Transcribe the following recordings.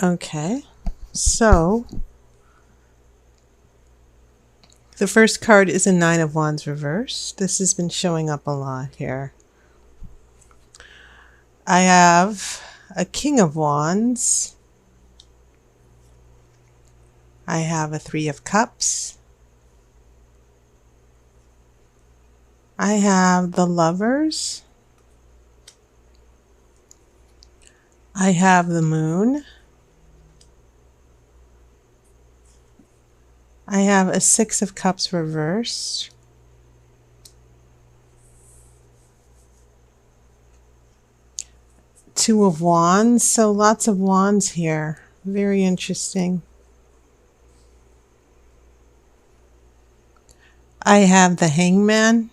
Okay, so the first card is a Nine of Wands reverse. This has been showing up a lot here. I have a King of Wands. I have a Three of Cups. I have the Lovers. I have the Moon. I have a Six of Cups reversed. Two of Wands, so lots of wands here. Very interesting. I have the Hangman.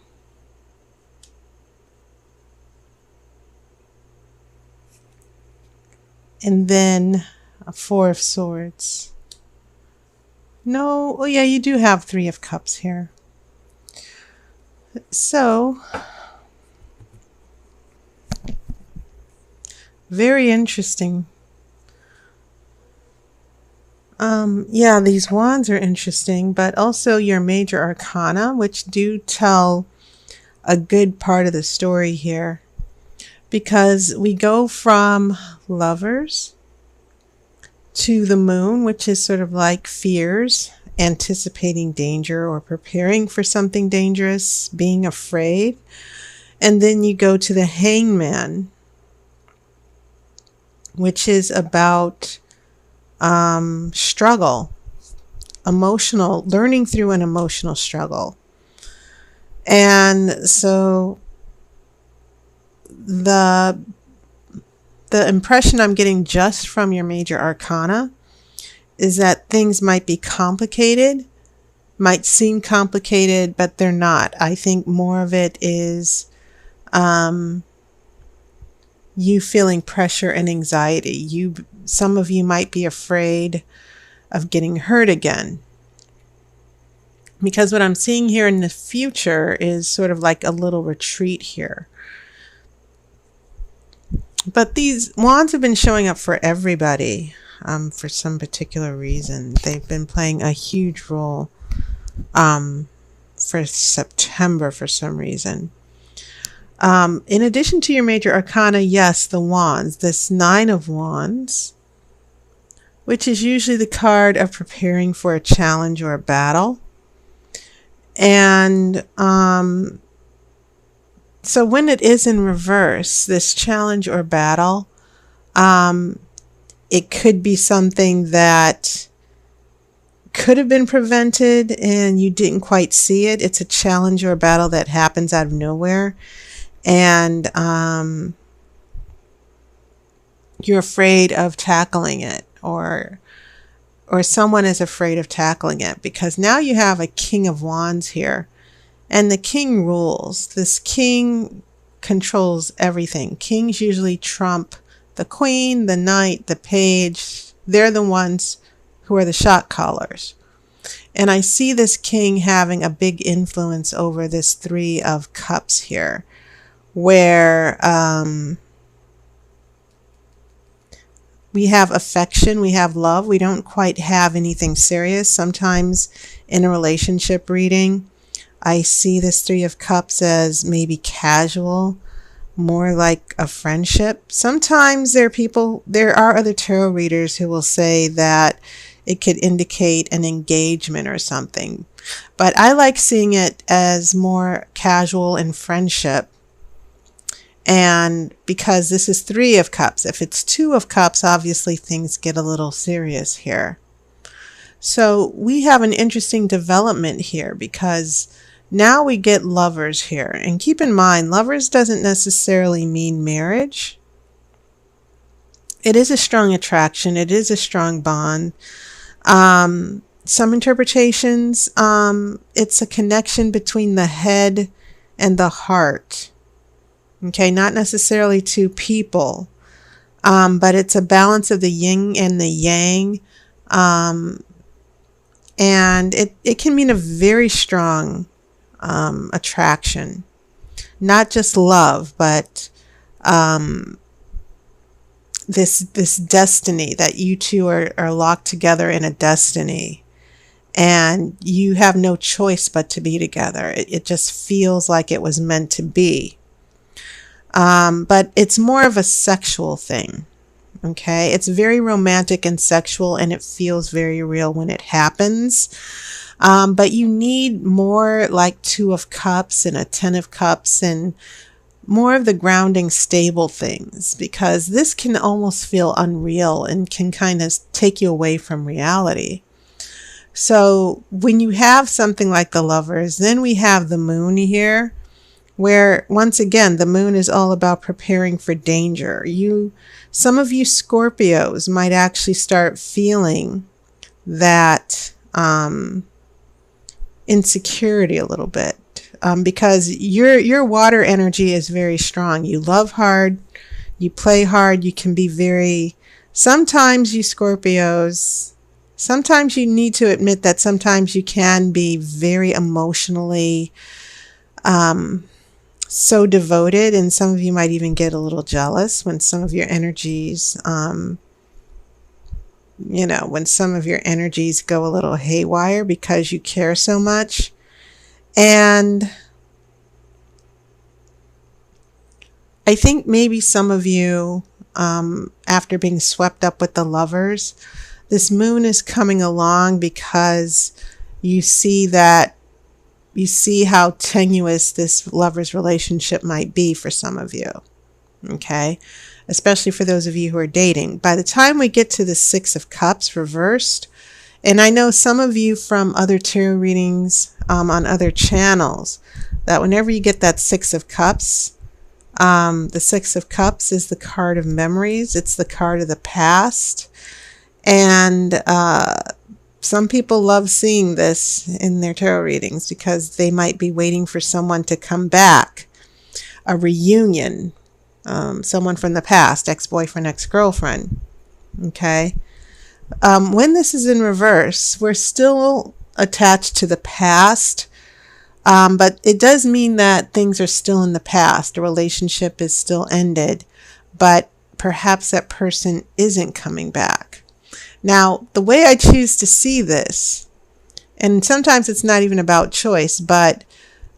And then a Four of Swords. No, oh yeah, you do have Three of Cups here. So, very interesting. Yeah, these wands are interesting, but also your major arcana, which do tell a good part of the story here. Because we go from Lovers to the Moon, which is sort of like fears, anticipating danger or preparing for something dangerous, being afraid. And then you go to the Hangman, which is about struggle, emotional, learning through an emotional struggle. And so the impression I'm getting just from your major arcana is that things might be complicated, might seem complicated, but they're not. I think more of it is you feeling pressure and anxiety. Some of you might be afraid of getting hurt again. Because what I'm seeing here in the future is sort of like a little retreat here. But these wands have been showing up for everybody for some particular reason. They've been playing a huge role for September for some reason. In addition to your major arcana, yes, the wands, this Nine of Wands, which is usually the card of preparing for a challenge or a battle. And so when it is in reverse, this challenge or battle, it could be something that could have been prevented and you didn't quite see it. It's a challenge or a battle that happens out of nowhere. And you're afraid of tackling it, or someone is afraid of tackling it, because now you have a King of Wands here. And the king rules. This king controls everything. Kings usually trump the queen, the knight, the page. They're the ones who are the shot callers. And I see this king having a big influence over this Three of Cups here, where we have affection, we have love. We don't quite have anything serious. Sometimes in a relationship reading, I see this Three of Cups as maybe casual, more like a friendship. Sometimes there are other tarot readers who will say that it could indicate an engagement or something. But I like seeing it as more casual and friendship. And because this is Three of Cups, if it's Two of Cups, obviously things get a little serious here. So we have an interesting development here, because now we get Lovers here. And keep in mind, Lovers doesn't necessarily mean marriage. It is a strong attraction. It is a strong bond. Some interpretations, it's a connection between the head and the heart. Okay, not necessarily two people, but it's a balance of the yin and the yang. And it can mean a very strong attraction, not just love, but this destiny, that you two are locked together in a destiny, and you have no choice but to be together. It just feels like it was meant to be. But it's more of a sexual thing. Okay, it's very romantic and sexual, and it feels very real when it happens. But you need more like Two of Cups and a Ten of Cups, and more of the grounding, stable things, because this can almost feel unreal and can kind of take you away from reality. So when you have something like the Lovers, then we have the Moon here, where once again, the Moon is all about preparing for danger. Some of you Scorpios might actually start feeling that insecurity a little bit, because your water energy is very strong. You love hard, you play hard, you can be very, sometimes you Scorpios, sometimes you need to admit that sometimes you can be very emotionally so devoted, and some of you might even get a little jealous when some of your energies, when some of your energies go a little haywire because you care so much. And I think maybe some of you, after being swept up with the Lovers, this Moon is coming along because you see how tenuous this Lovers relationship might be for some of you. Okay, especially for those of you who are dating. By the time we get to the Six of Cups reversed, and I know some of you from other tarot readings on other channels, that whenever you get that Six of Cups, the Six of Cups is the card of memories. It's the card of the past. And some people love seeing this in their tarot readings because they might be waiting for someone to come back, a reunion, someone from the past, ex-boyfriend, ex-girlfriend. Okay. When this is in reverse, we're still attached to the past, but it does mean that things are still in the past. A relationship is still ended, but perhaps that person isn't coming back. Now, the way I choose to see this, and sometimes it's not even about choice, but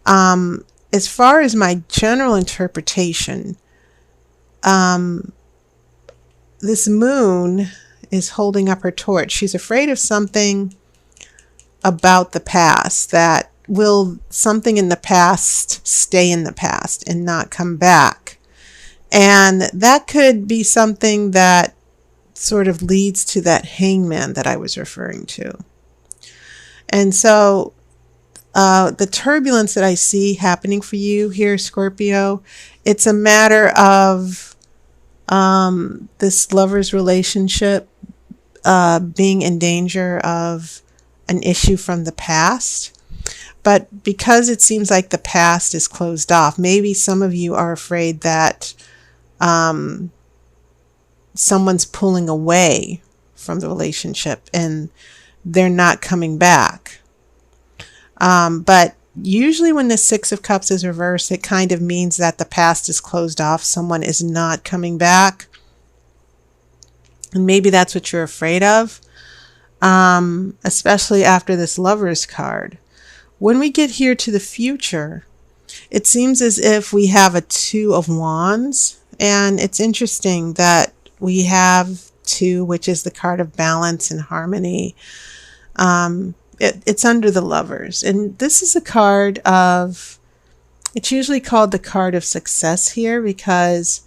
as far as my general interpretation, this Moon is holding up her torch. She's afraid of something about the past, that will something in the past stay in the past and not come back. And that could be something that sort of leads to that hangman that I was referring to. And so the turbulence that I see happening for you here, Scorpio, it's a matter of this Lover's relationship being in danger of an issue from the past. But because it seems like the past is closed off, maybe some of you are afraid that someone's pulling away from the relationship and they're not coming back. But usually when the Six of Cups is reversed, it kind of means that the past is closed off. Someone is not coming back. And maybe that's what you're afraid of, especially after this Lovers card. When we get here to the future, it seems as if we have a Two of Wands. And it's interesting that we have two, which is the card of balance and harmony. It's under the Lovers. And this is a card of, it's usually called the card of success here because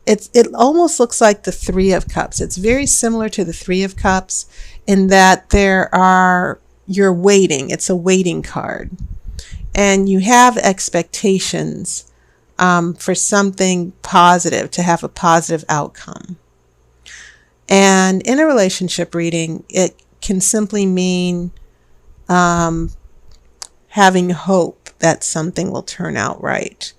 it almost looks like the Three of Cups. It's very similar to the Three of Cups in that you're waiting. It's a waiting card. And you have expectations for something positive, to have a positive outcome. And in a relationship reading, it can simply mean having hope that something will turn out right.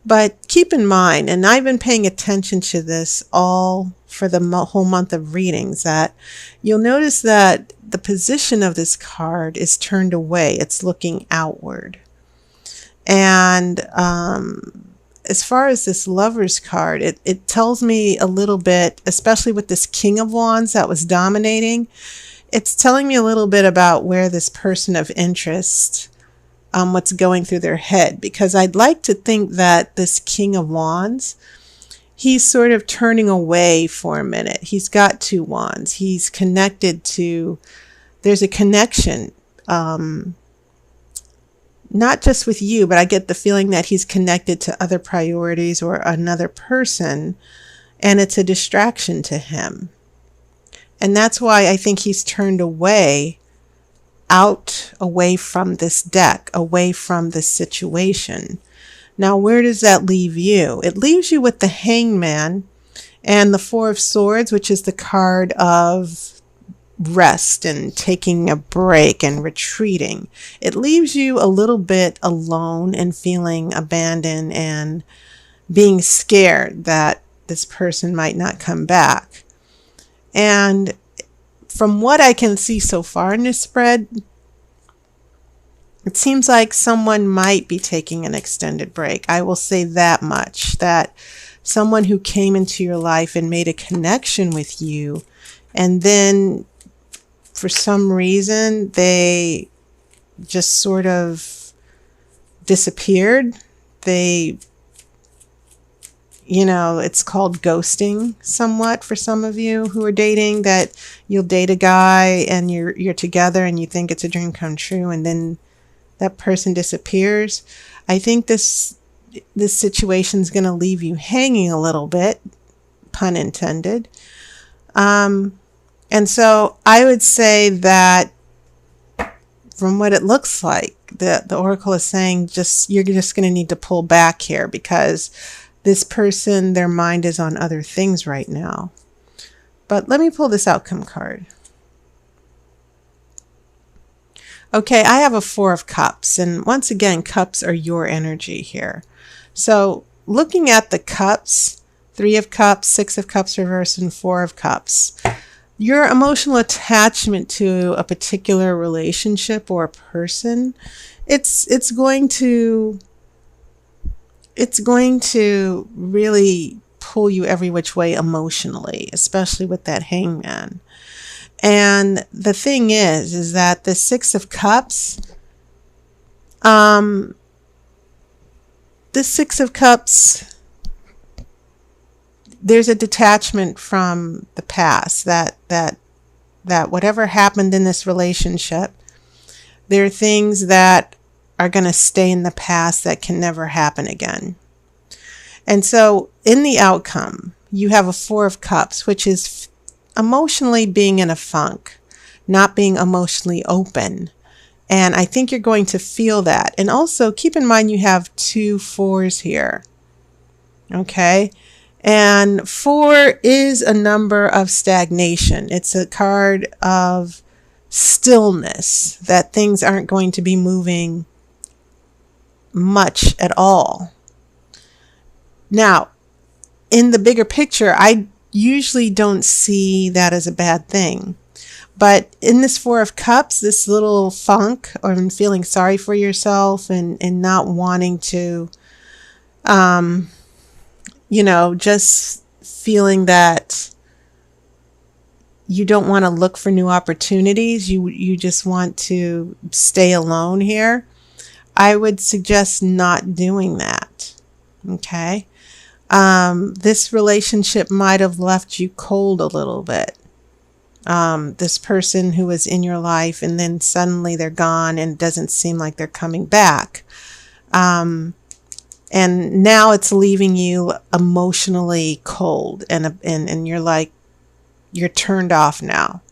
But keep in mind, and I've been paying attention to this all for the whole month of readings, that you'll notice that the position of this card is turned away. It's looking outward. And as far as this Lover's card, it tells me a little bit, especially with this King of Wands that was dominating, it's telling me a little bit about where this person of interest, what's going through their head. Because I'd like to think that this King of Wands, he's sort of turning away for a minute. He's got 2 wands. He's connected to, there's a connection, not just with you, but I get the feeling that he's connected to other priorities or another person, and it's a distraction to him. And that's why I think he's turned away from this deck, away from this situation. Now, where does that leave you? It leaves you with the Hangman and the 4 of Swords, which is the card of rest and taking a break and retreating. It leaves you a little bit alone and feeling abandoned and being scared that this person might not come back. And from what I can see so far in this spread, it seems like someone might be taking an extended break. I will say that much, that someone who came into your life and made a connection with you, and then for some reason they just sort of disappeared. They, it's called ghosting somewhat for some of you who are dating, that you'll date a guy and you're together and you think it's a dream come true, and then that person disappears. I think this situation is going to leave you hanging a little bit, pun intended. And so I would say that from what it looks like, the Oracle is saying you're just going to need to pull back here, because this person, their mind is on other things right now. But let me pull this outcome card. Okay, I have a 4 of Cups, and once again, cups are your energy here. So looking at the cups, 3 of Cups, 6 of Cups reverse, and 4 of Cups, your emotional attachment to a particular relationship or a person, it's going to really pull you every which way emotionally, especially with that Hangman. And the thing is that the 6 of Cups, there's a detachment from the past, that whatever happened in this relationship, there are things that are going to stay in the past that can never happen again. And so in the outcome, you have a 4 of Cups, which is emotionally being in a funk, not being emotionally open. And I think you're going to feel that. And also keep in mind you have 2 4s here. Okay? And 4 is a number of stagnation. It's a card of stillness, that things aren't going to be moving much at all. Now, in the bigger picture, I usually don't see that as a bad thing. But in this 4 of Cups, this little funk, or feeling sorry for yourself and not wanting to, just feeling that you don't want to look for new opportunities. You just want to stay alone here. I would suggest not doing that. Okay. This relationship might have left you cold a little bit. This person who was in your life, and then suddenly they're gone and it doesn't seem like they're coming back. And now it's leaving you emotionally cold, and you're turned off now.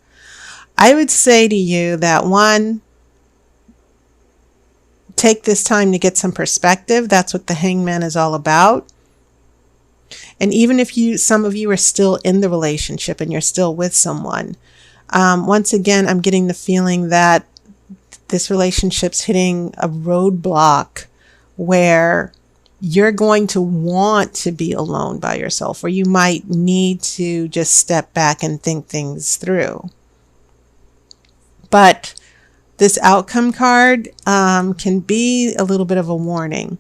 I would say to you that, 1, take this time to get some perspective. That's what the Hangman is all about. And even if some of you are still in the relationship and you're still with someone, once again, I'm getting the feeling that this relationship's hitting a roadblock where you're going to want to be alone by yourself, or you might need to just step back and think things through. But this outcome card can be a little bit of a warning.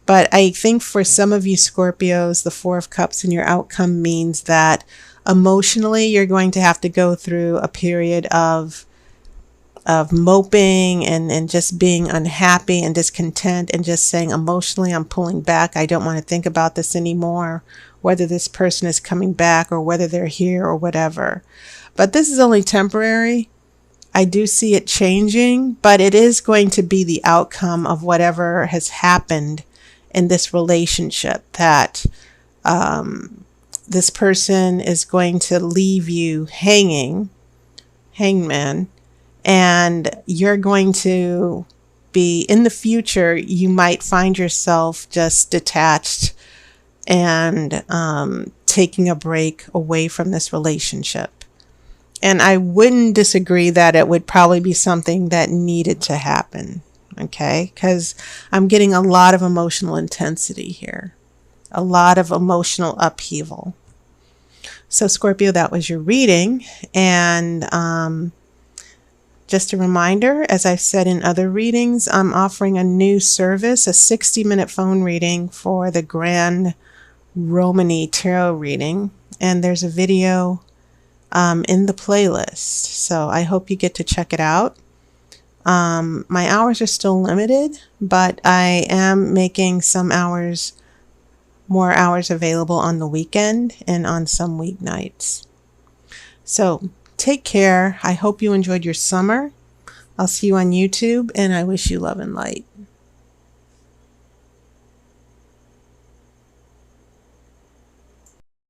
But I think for some of you Scorpios, the Four of Cups in your outcome means that emotionally you're going to have to go through a period of moping and just being unhappy and discontent and just saying emotionally, I'm pulling back. I don't want to think about this anymore, whether this person is coming back or whether they're here or whatever. But this is only temporary. I do see it changing, but it is going to be the outcome of whatever has happened in this relationship, that this person is going to leave you hanging, hangman, and you're going to be, in the future, you might find yourself just detached and taking a break away from this relationship. And I wouldn't disagree that it would probably be something that needed to happen, okay? Because I'm getting a lot of emotional intensity here, a lot of emotional upheaval. So Scorpio, that was your reading. And just a reminder, as I've said in other readings, I'm offering a new service, a 60-minute phone reading for the Grand Romani Tarot reading. And there's a video in the playlist. So I hope you get to check it out. My hours are still limited, but I am making some hours, more hours available on the weekend and on some weeknights. So take care. I hope you enjoyed your summer. I'll see you on YouTube, and I wish you love and light.